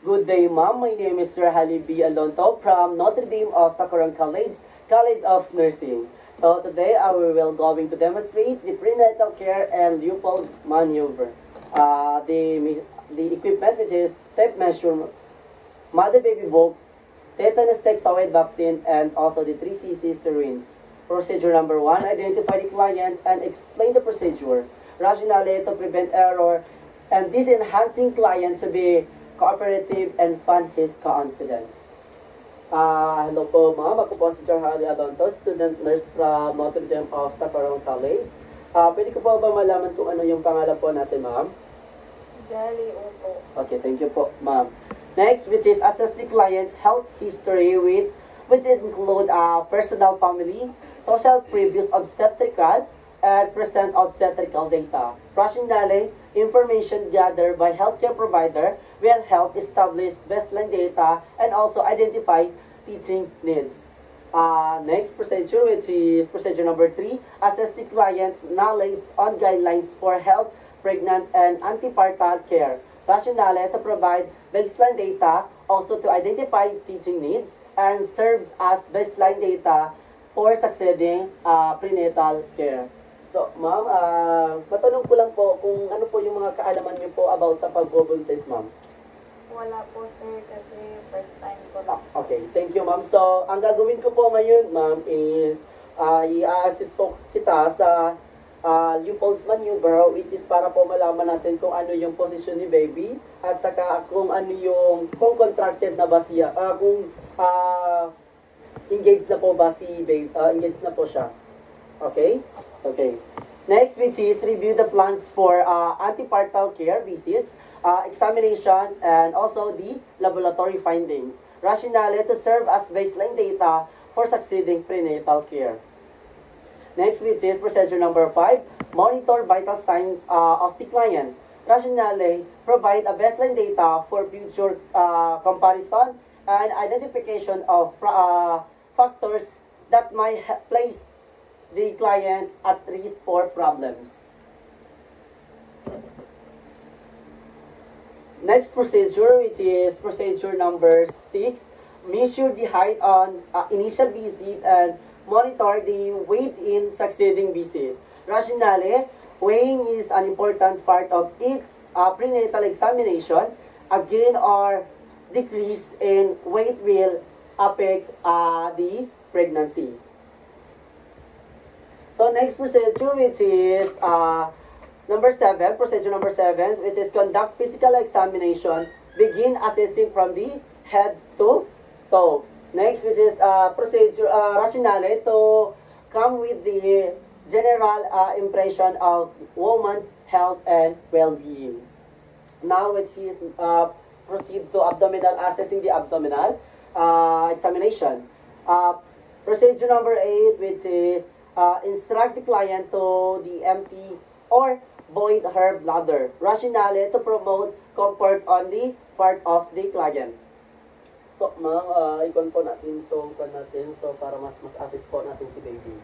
Good day, ma'am. My name is Mr. Hali B. Alonto from Notre Dame of Tacoron College, College of Nursing. So today we will going to demonstrate the prenatal care and Leopold's maneuver. The equipment, which is tape measure, mother baby book, tetanus toxoid vaccine, and also the 3cc syringe. Procedure number 1, identify the client and explain the procedure. Rationale to prevent error, and this enhancing client to be cooperative and fund his confidence. Hello po ma'am, ako po si Charlie Alonto, student nurse from Notre Dame of Tacoron College. Pwede ko po ba malaman kung ano yung pangalan po natin ma'am? Jolly Opo. Okay, thank you po ma'am. Next, which is assess the client health history which include personal family, social previous obstetrical, and present obstetrical data. Rationale, information gathered by healthcare provider will help establish baseline data and also identify teaching needs. Next procedure, which is procedure number 3, assess the client knowledge on guidelines for health, pregnant, and antepartum care. Rationale to provide baseline data, also to identify teaching needs, and serve as baseline data for succeeding prenatal care. So, ma'am, matanong ko lang po kung ano po yung mga kaalaman niyo po about sa pagbubuntis, ma'am. Wala po sir kasi first time ko lang. Okay, thank you, ma'am. So, ang gagawin ko po ngayon, ma'am, is i-assist po kita sa Leopold's maneuver, which is para po malaman natin kung ano yung position ni baby at saka kung ano yung kung contracted na ba siya, kung engaged na po ba si baby, engaged na po siya. Okay? Okay. Next, which is review the plans for antepartum care visits, examinations, and also the laboratory findings. Rationale to serve as baseline data for succeeding prenatal care. Next, which is procedure number 5, monitor vital signs of the client. Rationale, provide a baseline data for future comparison and identification of factors that might place the client at risk for problems. Next procedure, which is procedure number 6, measure the height on initial visit and monitor the weight in succeeding visit. Rationale, weighing is an important part of each prenatal examination. A gain or decrease in weight will affect the pregnancy. So next procedure, which is number 7, procedure number 7, which is conduct physical examination. Begin assessing from the head to toe. Next, which is procedure rationale to come with the general impression of woman's health and well-being. Now, which is proceed to abdominal, assessing the abdominal examination. Procedure number 8, which is instruct the client to the empty or void her bladder. Rationale to promote comfort on the part of the client. So, ma'am, ikon po natin itong natin so para mas assist po natin si baby.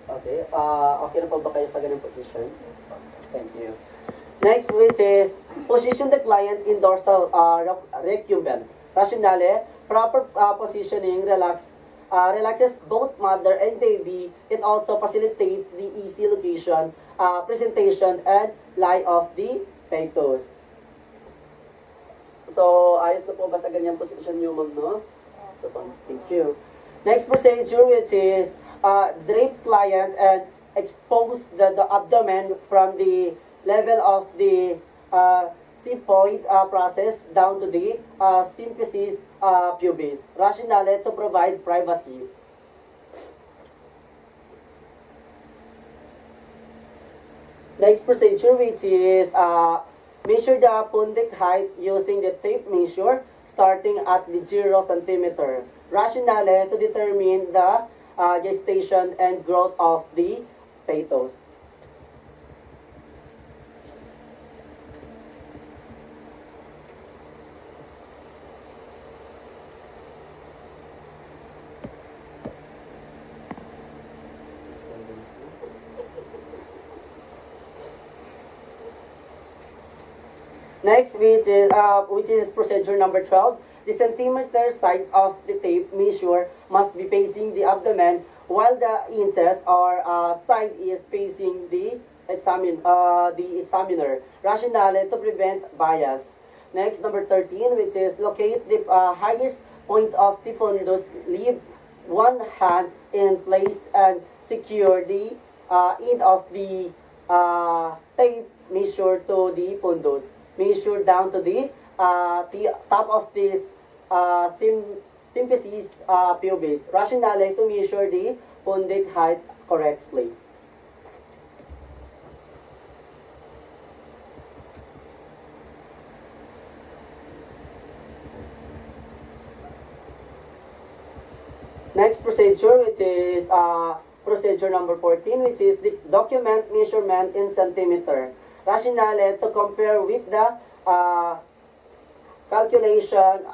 Okay, okay na po ba kayo sa ganung position? Thank you. Next, which is position the client in dorsal recumbent. Rationale, proper positioning relaxes both mother and baby. It also facilitates the easy location, presentation, and lie of the fetus. So, ayos na po ba sa ganyang position nyo, ma'am, no? So, thank you. Next procedure, which is drape client and expose the abdomen from the level of the xiphoid process down to the symphysis pubis. Rationale to provide privacy. Next procedure, which is measure the appendic height using the tape measure starting at the 0 centimeter. Rationale to determine the gestation and growth of the fetus. Next, which is procedure number 12. The centimeter size of the tape measure must be facing the abdomen while the inches or side is facing the examiner. Rationale to prevent bias. Next, number 13, which is locate the highest point of the fundus. Leave one hand in place and secure the end of the tape measure to the fundus. Measure down to the top of this symphysis pubis. Rationale to measure the fundus height correctly. Next procedure, which is procedure number 14, which is the document measurement in centimeter. Rationale to compare with the calculated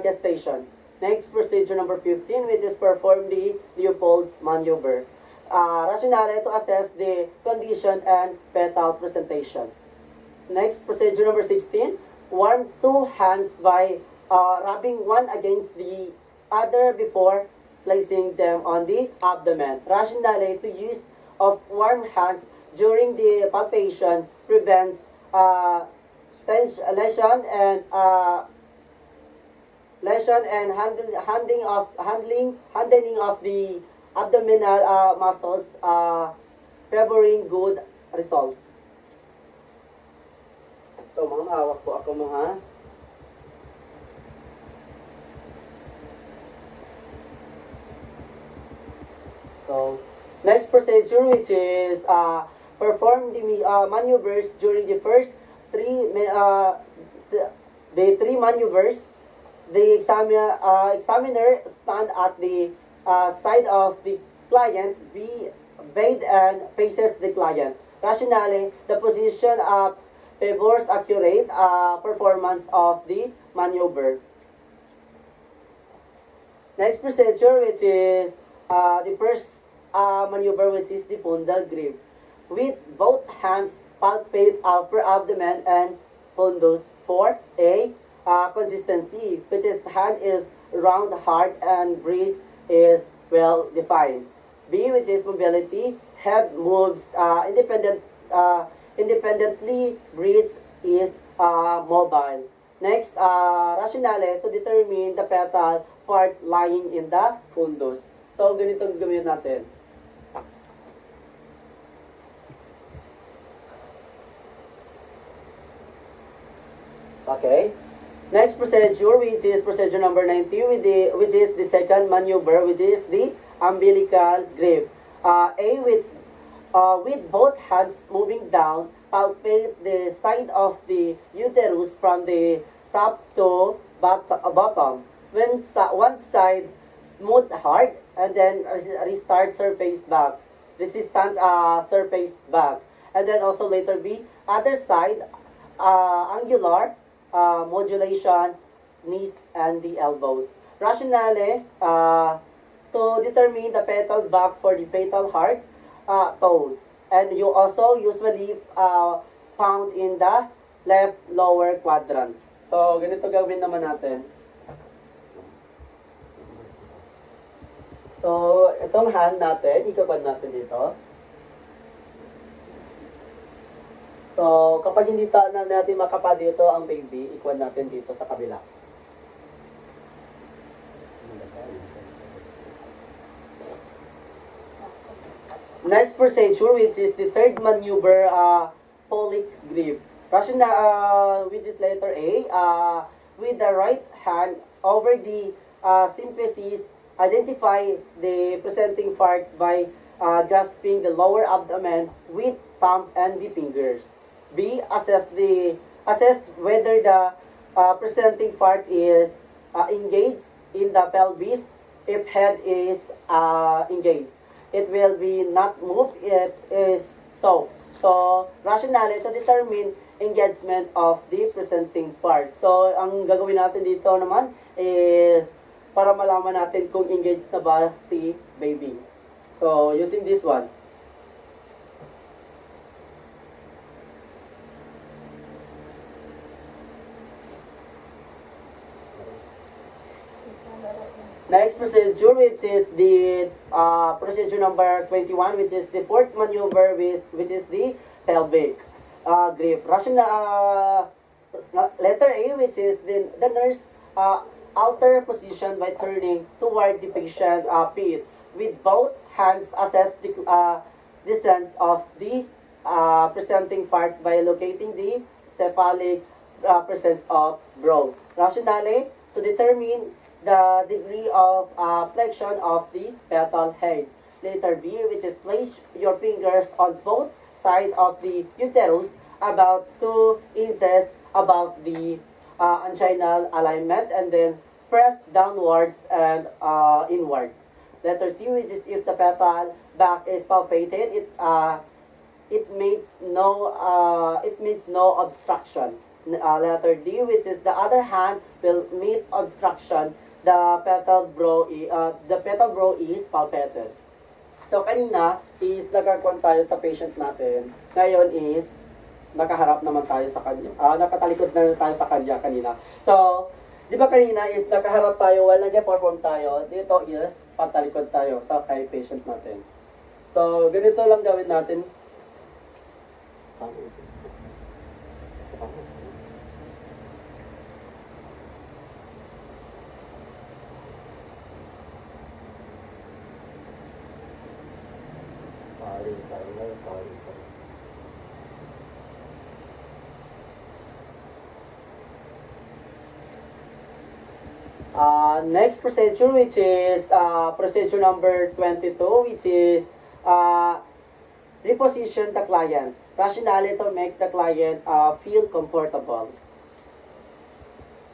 gestation. Next procedure number 15, which is perform the Leopold's maneuver. Rationale to assess the condition and fetal presentation. Next procedure number 16, warm two hands by rubbing one against the other before placing them on the abdomen. Rationale to use of warm hands during the palpation prevents lesion and handling of the abdominal muscles, favoring good results. So, mga hawak po ako mga. So, next procedure, which is perform the maneuvers during the first three maneuvers. The examiner stand at the side of the client, be bathed and faces the client. Rationale, the position favors accurate performance of the maneuver. Next procedure, which is the first maneuver, which is the fundal grip. With both hands, palpate upper abdomen and fundus for a consistency, which is hand is round, hard, and breast is well defined. B, which is mobility, head moves independently, breast is mobile. Next, rationale to determine the fetal part lying in the fundus. So, ganito ang gawin natin. Okay. Next procedure, which is procedure number 19, which is the second maneuver, which is the umbilical grip. With both hands moving down, palpate the side of the uterus from the top to bottom. When one side smooth hard, and then restart surface back, resistant surface back, and then also later be other side angular modulation, knees and the elbows. Rationale to determine the fetal back for the fetal heart tone, and you also usually found in the left lower quadrant. So ganito gawin naman natin. So, itong hand natin, ikabad natin dito. So, kapag hindi na natin makapa dito ang baby, ikwan natin dito sa kabila. Next procedure, which is the third maneuver, Pollick's grip. Which is letter A, with the right hand over the symphysis, identify the presenting part by grasping the lower abdomen with thumb and the fingers. B, assess whether the presenting part is engaged in the pelvis. If head is engaged, it will be not moved. It is soft. So, rationale to determine engagement of the presenting part. So, ang gagawin natin dito naman is para malaman natin kung engaged na ba si baby. So, using this one. Next procedure, which is the procedure number 21, which is the fourth maneuver, which is the pelvic grip. Letter A, which is the nurse alter position by turning toward the patient feet with both hands assess the distance of the presenting part by locating the cephalic presence of brow. Rationale, to determine the degree of flexion of the petal head. Letter B, which is place your fingers on both sides of the uterus about 2 inches above the anginal alignment, and then press downwards and inwards. Letter C, which is if the petal back is palpated, it means no obstruction. Letter D, which is the other hand will meet obstruction. The petal brow is palpated. So kanina is nagkakuan tayo sa patient natin. Ngayon is nakaharap naman tayo sa kanya. Nakatalikod na tayo sa kanya kanina. So, di ba kanina is nakaharap tayo while nag-perform tayo. Dito is patalikod tayo sa kay patient natin. So, ganito lang gawin natin. Next procedure, which is procedure number 22, which is reposition the client. Rationale to make the client feel comfortable.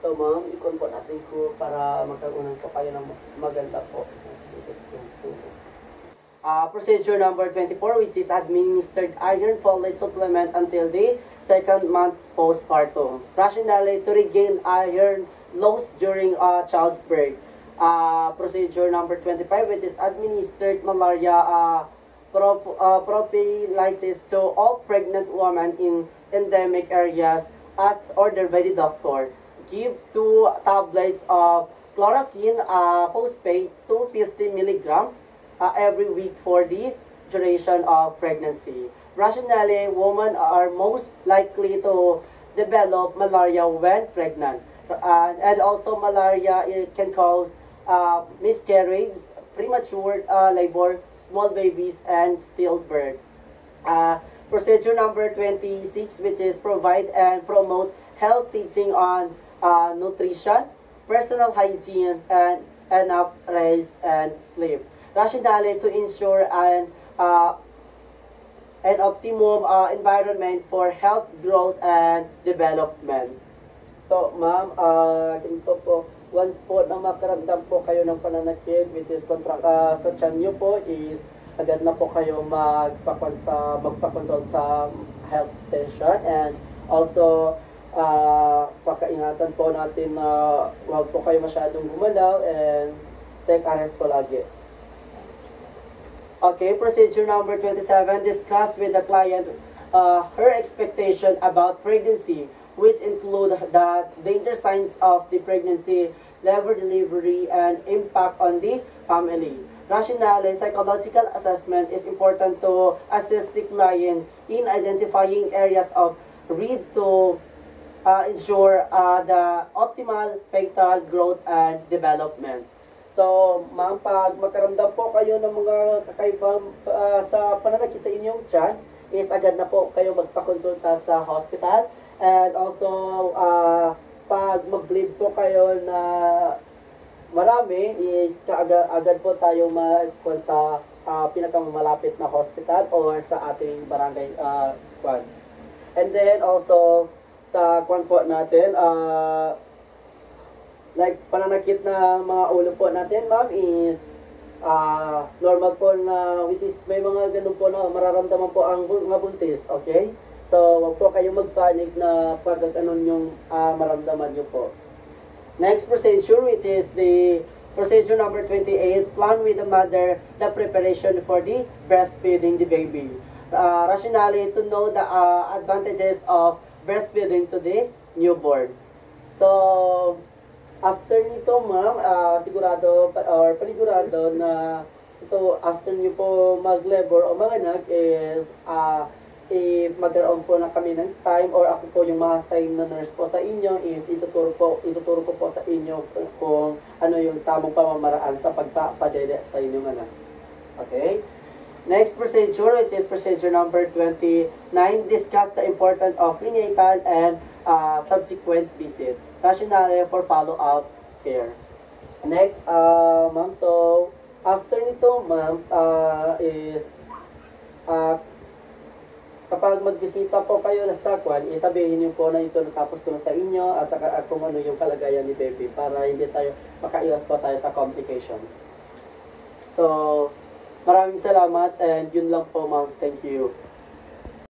So ma'am, ikon po natin po para magkaroon po kayo ng maganda po. Procedure number 24, which is administered iron folate supplement until the 2nd month postpartum. Rationale to regain iron lost during childbirth. Procedure number 25, which is administered malaria prophylaxis to all pregnant women in endemic areas as ordered by the doctor. Give 2 tablets of chloroquine phosphate 250 mg every week for the duration of pregnancy. Rationale, women are most likely to develop malaria when pregnant. And also malaria, it can cause miscarriage, premature labor, small babies, and stillbirth. Procedure number 26, which is provide and promote health teaching on nutrition, personal hygiene, and enough rest and sleep. Rationale, to ensure an optimum environment for health, growth, and development. So, ma'am, ganito po, once po na makaramdam po kayo ng pananakit, which is sa tiyan nyo po, is agad na po kayo magpa-consult sa health station, and also pakaingatan po natin na huwag po kayo masyadong gumalaw and take a rest po lagi. Okay, procedure number 27, discuss with the client her expectation about pregnancy, which include the danger signs of the pregnancy, labor delivery, and impact on the family. Rationale, psychological assessment is important to assist the client in identifying areas of need to ensure the optimal fetal growth and development. So, ma'am, pag makaramdam po kayo ng mga kakaibang sa pananakit sa inyong tiyan, is agad na po kayo magpakonsulta sa hospital. And also, pag mag-bleed po kayo na marami, is agad po tayo sa pinakamalapit na hospital or sa ating barangay kwan. And then also, sa kwan po natin, like pananakit na mga ulo po natin, ma'am, is normal po na, which is may mga ganun po na mararamdaman po ang mga buntis, okay? So, wag po kayo magpanik na pag anon yung maramdaman nyo po. Next procedure, which is the procedure number 28, plan with the mother the preparation for the breastfeeding the baby. Rationale, to know the advantages of breastfeeding to the newborn. So, After nito, ma'am, sigurado or panigurado na ito, after niyo po mag-labor o manganak is magkaroon po na kami ng time or ako po yung ma-assign na nurse po sa inyo is ituturo ko po sa inyo kung ano yung tamang pamamaraan sa pagpapadede sa inyong anak. Okay? Next procedure, which is procedure number 29, discuss the importance of prenatal and subsequent visit, rationale for follow-up care. Next, ma'am, so after nito, ma'am, is kapag magbisita po kayo sa kwan, sabihin niyo po na ito natapos ko na sa inyo at saka kung ano yung kalagayan ni baby para hindi tayo makaiwas po tayo sa complications. So, maraming salamat and yun lang po, ma'am. Thank you.